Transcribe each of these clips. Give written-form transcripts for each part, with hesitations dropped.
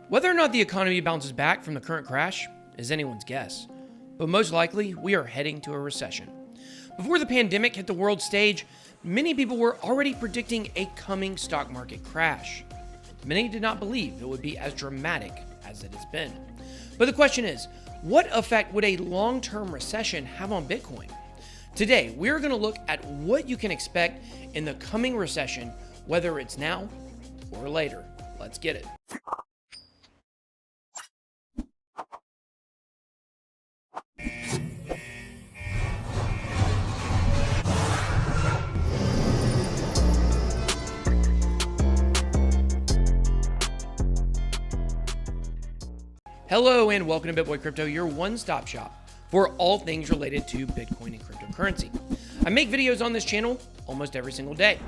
Whether or not the economy bounces back from the current crash is anyone's guess, but most likely we are heading to a recession. Before the pandemic hit the world stage, many people were already predicting a coming stock market crash. Many did not believe it would be as dramatic as it has been. But the question is, what effect would a long-term recession have on Bitcoin? Today, we're going to look at what you can expect in the coming recession, whether it's now or later. Let's get it. Hello and welcome to BitBoyCrypto, your one-stop shop for all things related to Bitcoin and cryptocurrency. I make videos on this channel almost every single day.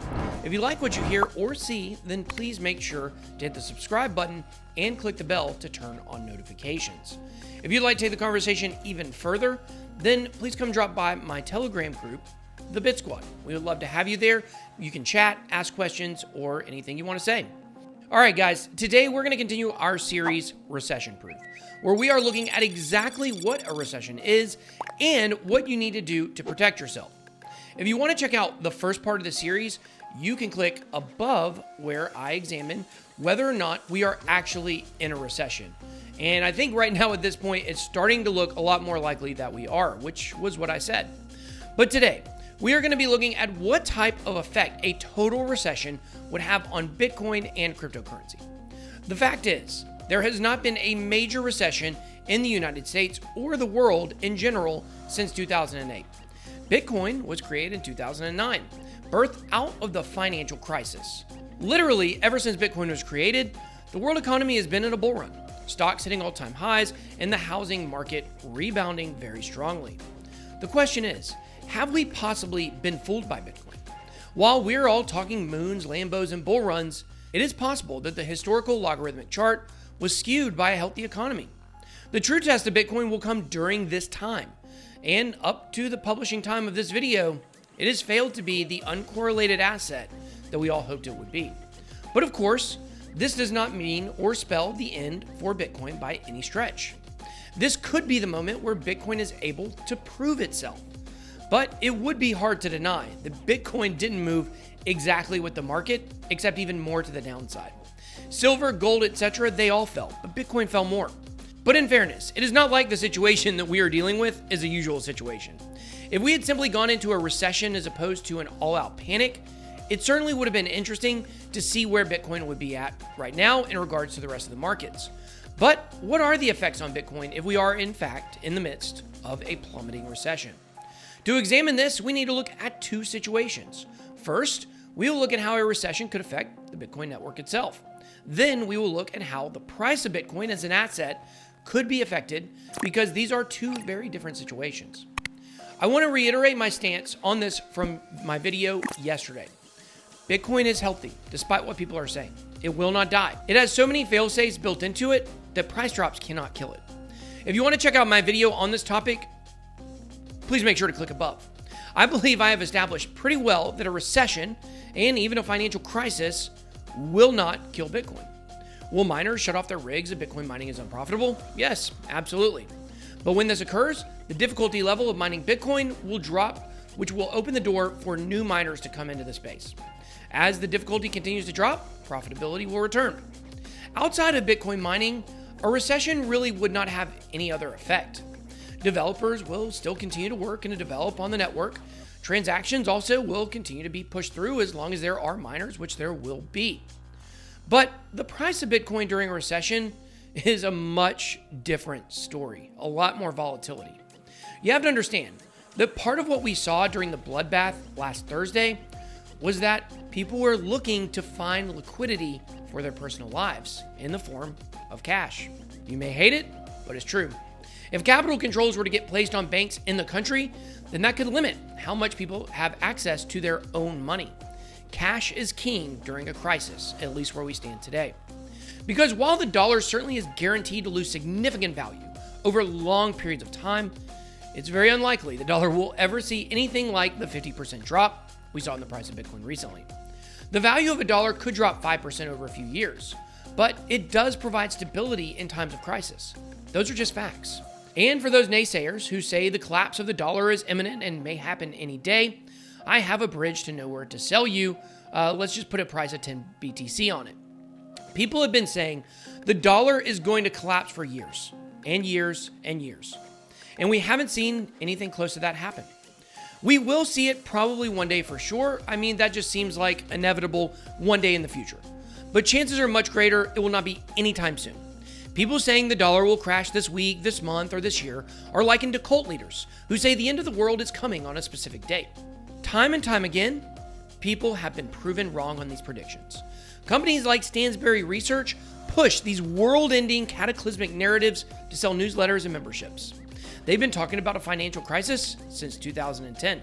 If you like what you hear or see, then please make sure to hit the subscribe button and click the bell to turn on notifications. If you'd like to take the conversation even further, then please come drop by my Telegram group, the Bit Squad. We would love to have you there. You can chat, ask questions, or anything you want to say. All right, guys, today we're going to continue our series, Recession Proof, where we are looking at exactly what a recession is and what you need to do to protect yourself. If you want to check out the first part of the series, you can click above where I examine whether or not we are actually in a recession. And I think right now at this point, it's starting to look a lot more likely that we are, which was what I said. But today, we are going to be looking at what type of effect a total recession would have on Bitcoin and cryptocurrency. The fact is, there has not been a major recession in the United States or the world in general since 2008. Bitcoin was created in 2009, birthed out of the financial crisis. Literally, ever since Bitcoin was created, the world economy has been in a bull run, stocks hitting all-time highs, and the housing market rebounding very strongly. The question is, have we possibly been fooled by Bitcoin? While we're all talking moons, Lambos, and bull runs, it is possible that the historical logarithmic chart was skewed by a healthy economy. The true test of Bitcoin will come during this time, and up to the publishing time of this video, it has failed to be the uncorrelated asset that we all hoped it would be. But of course, this does not mean or spell the end for Bitcoin by any stretch. This could be the moment where Bitcoin is able to prove itself. But it would be hard to deny that Bitcoin didn't move exactly with the market, except even more to the downside. Silver, gold, etc., they all fell, but Bitcoin fell more. But in fairness, it is not like the situation that we are dealing with is a usual situation. If we had simply gone into a recession as opposed to an all-out panic, it certainly would have been interesting to see where Bitcoin would be at right now in regards to the rest of the markets. But what are the effects on Bitcoin if we are in fact in the midst of a plummeting recession? To examine this, we need to look at two situations. First, we will look at how a recession could affect the Bitcoin network itself. Then we will look at how the price of Bitcoin as an asset could be affected, because these are two very different situations. I want to reiterate my stance on this from my video yesterday. Bitcoin is healthy, despite what people are saying. It will not die. It has so many fail-safes built into it that price drops cannot kill it. If you want to check out my video on this topic, please make sure to click above. I believe I have established pretty well that a recession and even a financial crisis will not kill Bitcoin. Will miners shut off their rigs if Bitcoin mining is unprofitable? Yes, absolutely. But when this occurs, the difficulty level of mining Bitcoin will drop, which will open the door for new miners to come into the space. As the difficulty continues to drop, profitability will return. Outside of Bitcoin mining, a recession really would not have any other effect. Developers will still continue to work and to develop on the network. Transactions also will continue to be pushed through as long as there are miners, which there will be. But the price of Bitcoin during a recession is a much different story, a lot more volatility. You have to understand that part of what we saw during the bloodbath last Thursday was that people were looking to find liquidity for their personal lives in the form of cash. You may hate it, but it's true. If capital controls were to get placed on banks in the country, then that could limit how much people have access to their own money. Cash is king during a crisis, at least where we stand today. Because while the dollar certainly is guaranteed to lose significant value over long periods of time, it's very unlikely the dollar will ever see anything like the 50% drop we saw in the price of Bitcoin recently. The value of a dollar could drop 5% over a few years, but it does provide stability in times of crisis. Those are just facts. And for those naysayers who say the collapse of the dollar is imminent and may happen any day, I have a bridge to nowhere to sell you. Let's just put a price of 10 BTC on it. People have been saying the dollar is going to collapse for years and years and years. And we haven't seen anything close to that happen. We will see it probably one day for sure. I mean, that just seems like inevitable one day in the future. But chances are much greater it will not be anytime soon. People saying the dollar will crash this week, this month, or this year are likened to cult leaders who say the end of the world is coming on a specific date. Time and time again, people have been proven wrong on these predictions. Companies like Stansberry Research push these world-ending cataclysmic narratives to sell newsletters and memberships. They've been talking about a financial crisis since 2010.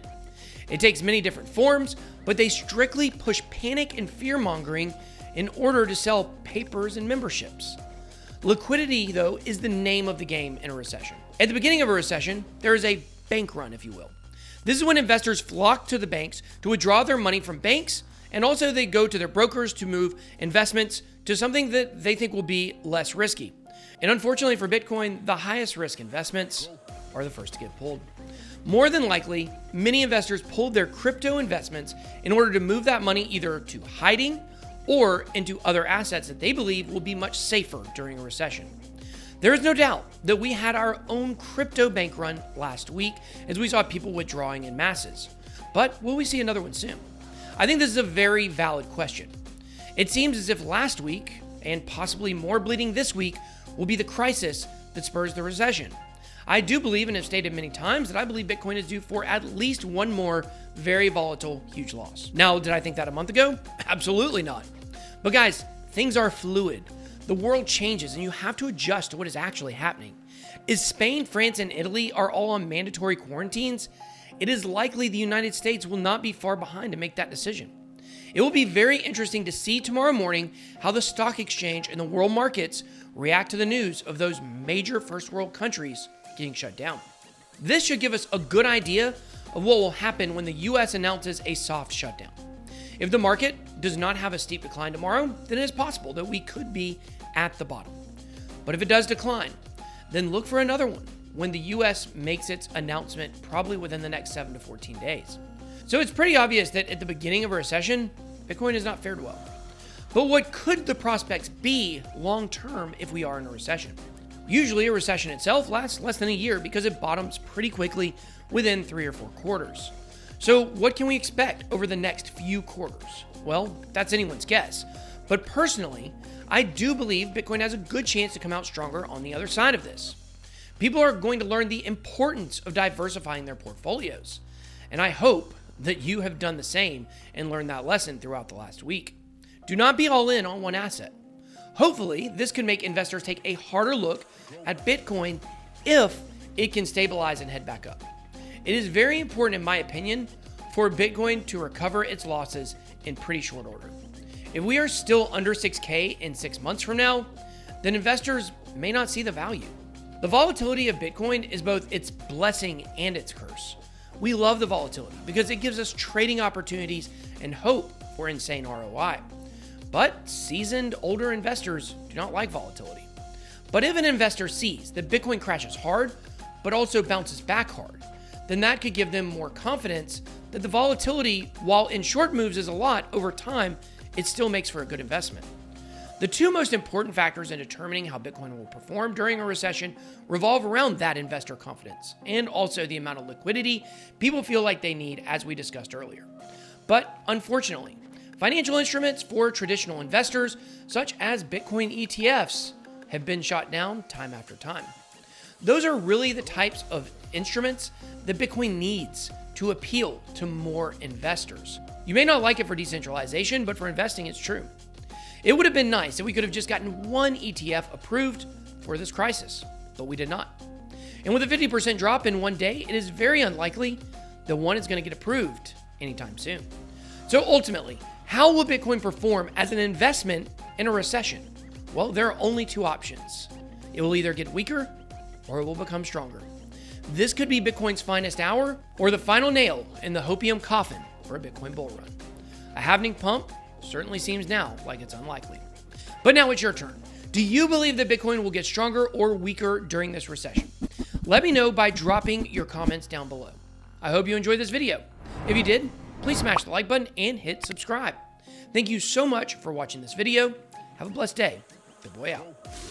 It takes many different forms, but they strictly push panic and fear-mongering in order to sell papers and memberships. Liquidity, though, is the name of the game in a recession. At the beginning of a recession, there is a bank run, if you will. This is when investors flock to the banks to withdraw their money from banks, and also they go to their brokers to move investments to something that they think will be less risky. And unfortunately for Bitcoin, the highest risk investments are the first to get pulled. More than likely, many investors pulled their crypto investments in order to move that money either to hiding or into other assets that they believe will be much safer during a recession. There is no doubt that we had our own crypto bank run last week as we saw people withdrawing in masses. But will we see another one soon? I think this is a very valid question. It seems as if last week, and possibly more bleeding this week, will be the crisis that spurs the recession. I do believe, and have stated many times, that I believe Bitcoin is due for at least one more very volatile, huge loss. Now, did I think that a month ago? Absolutely not. But guys, things are fluid. The world changes and you have to adjust to what is actually happening. As Spain, France, and Italy are all on mandatory quarantines, it is likely the United States will not be far behind to make that decision. It will be very interesting to see tomorrow morning how the stock exchange and the world markets react to the news of those major first world countries getting shut down. This should give us a good idea of what will happen when the US announces a soft shutdown. If the market does not have a steep decline tomorrow, then it is possible that we could be at the bottom. But if it does decline, then look for another one when the US makes its announcement probably within the next 7 to 14 days. So it's pretty obvious that at the beginning of a recession, Bitcoin has not fared well. But what could the prospects be long term if we are in a recession? Usually a recession itself lasts less than a year because it bottoms pretty quickly within 3 or 4 quarters. So what can we expect over the next few quarters? Well, that's anyone's guess. But personally, I do believe Bitcoin has a good chance to come out stronger on the other side of this. People are going to learn the importance of diversifying their portfolios. And I hope that you have done the same and learned that lesson throughout the last week. Do not be all in on one asset. Hopefully, this can make investors take a harder look at Bitcoin if it can stabilize and head back up. It is very important, in my opinion, for Bitcoin to recover its losses in pretty short order. If we are still under 6K in 6 months from now, then investors may not see the value. The volatility of Bitcoin is both its blessing and its curse. We love the volatility because it gives us trading opportunities and hope for insane ROI. But seasoned, older investors do not like volatility. But if an investor sees that Bitcoin crashes hard, but also bounces back hard, then that could give them more confidence that the volatility, while in short moves is a lot, over time, it still makes for a good investment. The two most important factors in determining how Bitcoin will perform during a recession revolve around that investor confidence and also the amount of liquidity people feel like they need, as we discussed earlier. But unfortunately, financial instruments for traditional investors, such as Bitcoin ETFs, have been shot down time after time. Those are really the types of instruments that Bitcoin needs to appeal to more investors. You may not like it for decentralization, but for investing, it's true. It would have been nice if we could have just gotten one ETF approved for this crisis, but we did not. And with a 50% drop in one day, it is very unlikely that one is going to get approved anytime soon. So ultimately, how will Bitcoin perform as an investment in a recession? Well, there are only two options. It will either get weaker or it will become stronger. This could be Bitcoin's finest hour or the final nail in the hopium coffin for a Bitcoin bull run. A halving pump certainly seems now like it's unlikely. But But now it's your turn. Do you believe that Bitcoin will get stronger or weaker during this recession? Let me know by dropping your comments down below. I hope you enjoyed this video. If you did, please smash the like button and hit subscribe. Thank you so much for watching this video. Have a blessed day. BitBoy out.